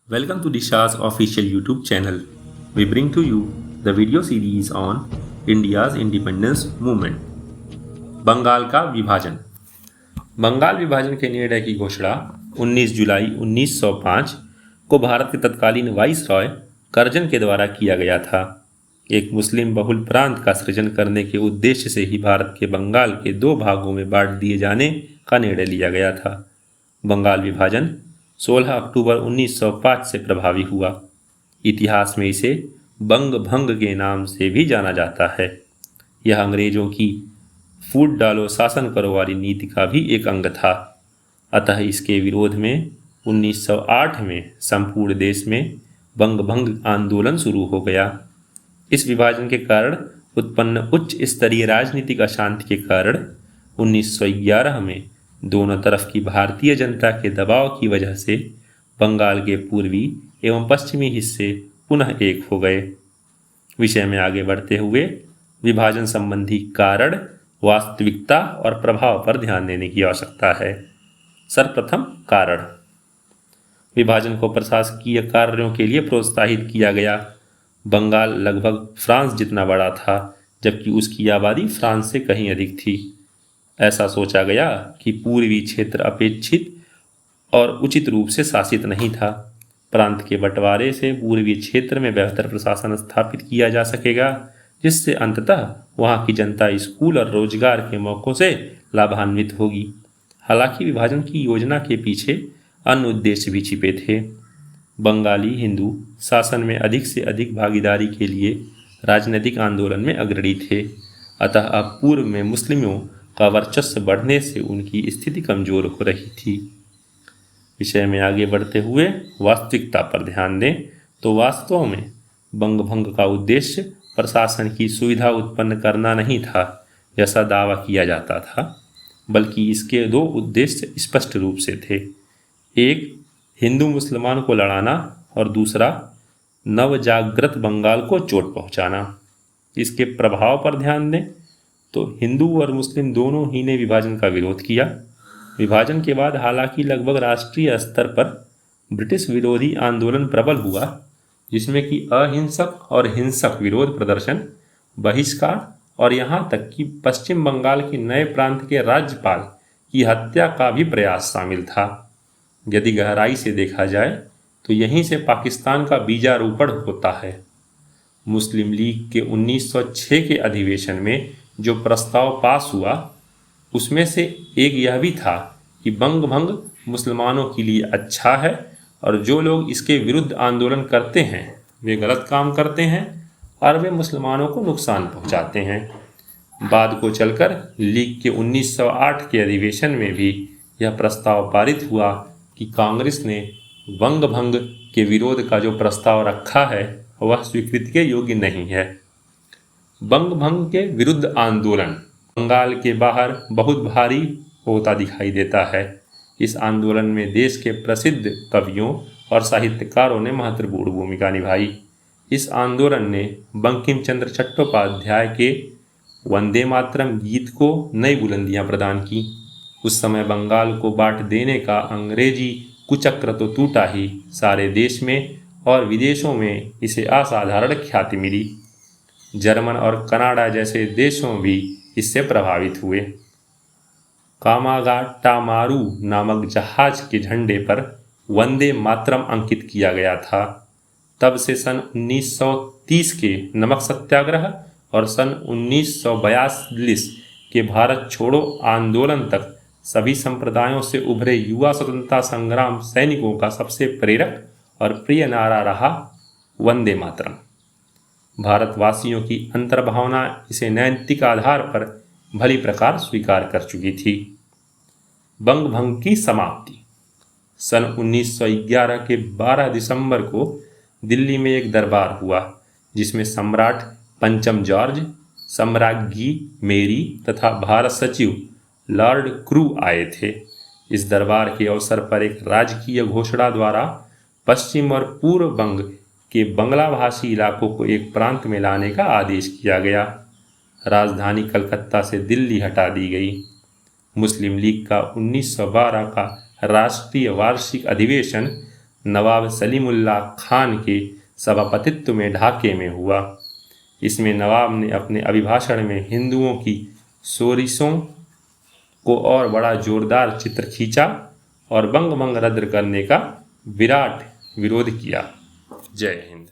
Welcome to Disha's official YouTube channel. We bring to you the video series on India's independence movement. Bengal का विभाजन। बंगाल विभाजन के निर्णय की घोषणा 19 जुलाई 1905 को भारत के तत्कालीन वाइसरॉय कर्जन के द्वारा किया गया था। एक मुस्लिम बहुल प्रांत का सृजन करने के उद्देश्य से ही भारत के बंगाल के दो भागों में बांट दिए जाने का निर्णय लिया गया था। बंगाल विभाजन 16 अक्टूबर 1905 से प्रभावी हुआ। इतिहास में इसे बंग भंग के नाम से भी जाना जाता है। यह अंग्रेजों की फूट डालो शासन करो वाली नीति का भी एक अंग था। अतः इसके विरोध में 1908 में संपूर्ण देश में बंग भंग आंदोलन शुरू हो गया। इस विभाजन के कारण उत्पन्न उच्च स्तरीय राजनीतिक अशांति के कारण 1911 में दोनों तरफ की भारतीय जनता के दबाव की वजह से बंगाल के पूर्वी एवं पश्चिमी हिस्से पुनः एक हो गए। विषय में आगे बढ़ते हुए विभाजन संबंधी कारण, वास्तविकता और प्रभाव पर ध्यान देने की आवश्यकता है। सर्वप्रथम कारण। विभाजन को प्रशासकीय कार्यों के लिए प्रोत्साहित किया गया। बंगाल लगभग फ्रांस जितना बड़ा था, जबकि उसकी आबादी फ्रांस से कहीं अधिक थी। ऐसा सोचा गया कि पूर्वी क्षेत्र अपेक्षित और उचित रूप से शासित नहीं था। प्रांत के बंटवारे से पूर्वी क्षेत्र में बेहतर प्रशासन स्थापित किया जा सकेगा, जिससे अंततः वहां की जनता स्कूल और रोजगार के मौकों से लाभान्वित होगी। हालांकि विभाजन की योजना के पीछे अन्य उद्देश्य भी छिपे थे। बंगाली हिंदू शासन में अधिक से अधिक भागीदारी के लिए राजनीतिक आंदोलन में अग्रणी थे। अतः अब पूर्व में मुस्लिमों का वर्चस्व बढ़ने से उनकी स्थिति कमजोर हो रही थी। विषय में आगे बढ़ते हुए वास्तविकता पर ध्यान दें तो वास्तव में बंग भंग का उद्देश्य प्रशासन की सुविधा उत्पन्न करना नहीं था, जैसा दावा किया जाता था, बल्कि इसके दो उद्देश्य स्पष्ट रूप से थे। एक, हिंदू मुसलमान को लड़ाना और दूसरा, नवजागृत बंगाल को चोट पहुंचाना। इसके प्रभाव पर ध्यान दें तो हिंदू और मुस्लिम दोनों ही ने विभाजन का विरोध किया। विभाजन के बाद हालांकि लगभग राष्ट्रीय स्तर पर ब्रिटिश विरोधी आंदोलन प्रबल हुआ, जिसमें कि अहिंसक और हिंसक विरोध प्रदर्शन, बहिष्कार और यहाँ तक कि पश्चिम बंगाल के नए प्रांत के राज्यपाल की हत्या का भी प्रयास शामिल था। यदि गहराई से देखा जाए तो यहीं से पाकिस्तान का बीजारोपण होता है। मुस्लिम लीग के 1906 के अधिवेशन में जो प्रस्ताव पास हुआ, उसमें से एक यह भी था कि बंग भंग मुसलमानों के लिए अच्छा है और जो लोग इसके विरुद्ध आंदोलन करते हैं वे गलत काम करते हैं और वे मुसलमानों को नुकसान पहुंचाते हैं। बाद को चलकर लीग के 1908 के अधिवेशन में भी यह प्रस्ताव पारित हुआ कि कांग्रेस ने बंग भंग के विरोध का जो प्रस्ताव रखा है वह स्वीकृति के योग्य नहीं है। बंग भंग के विरुद्ध आंदोलन बंगाल के बाहर बहुत भारी होता दिखाई देता है। इस आंदोलन में देश के प्रसिद्ध कवियों और साहित्यकारों ने महत्वपूर्ण भूमिका निभाई। इस आंदोलन ने बंकिम चंद्र चट्टोपाध्याय के वंदे मातरम गीत को नई बुलंदियां प्रदान की। उस समय बंगाल को बांट देने का अंग्रेजी कुचक्र तो टूटा ही, सारे देश में और विदेशों में इसे असाधारण ख्याति मिली। जर्मन और कनाडा जैसे देशों भी इससे प्रभावित हुए। कामागाटामारू नामक जहाज के झंडे पर वंदे मातरम अंकित किया गया था। तब से सन 1930 के नमक सत्याग्रह और सन 1942 के भारत छोड़ो आंदोलन तक सभी संप्रदायों से उभरे युवा स्वतंत्रता संग्राम सैनिकों का सबसे प्रेरक और प्रिय नारा रहा वंदे मातरम। भारतवासियों की अंतर्भावना इसे नैतिक आधार पर भली प्रकार स्वीकार कर चुकी थी। बंग भंग की समाप्ति। सन 1911 के 12 दिसंबर को दिल्ली में एक दरबार हुआ, जिसमें सम्राट पंचम जॉर्ज, सम्राज्ञी मेरी तथा भारत सचिव लॉर्ड क्रू आए थे। इस दरबार के अवसर पर एक राजकीय घोषणा द्वारा पश्चिम और पूर्व बंग के बंगला भाषी इलाकों को एक प्रांत में लाने का आदेश किया गया। राजधानी कलकत्ता से दिल्ली हटा दी गई। मुस्लिम लीग का 1912 का राष्ट्रीय वार्षिक अधिवेशन नवाब सलीमुल्लाह खान के सभापतित्व में ढाके में हुआ। इसमें नवाब ने अपने अभिभाषण में हिंदुओं की शोरिशों को और बड़ा जोरदार चित्र खींचा और बंग भंग रद्द करने का विराट विरोध किया। जय हिंद।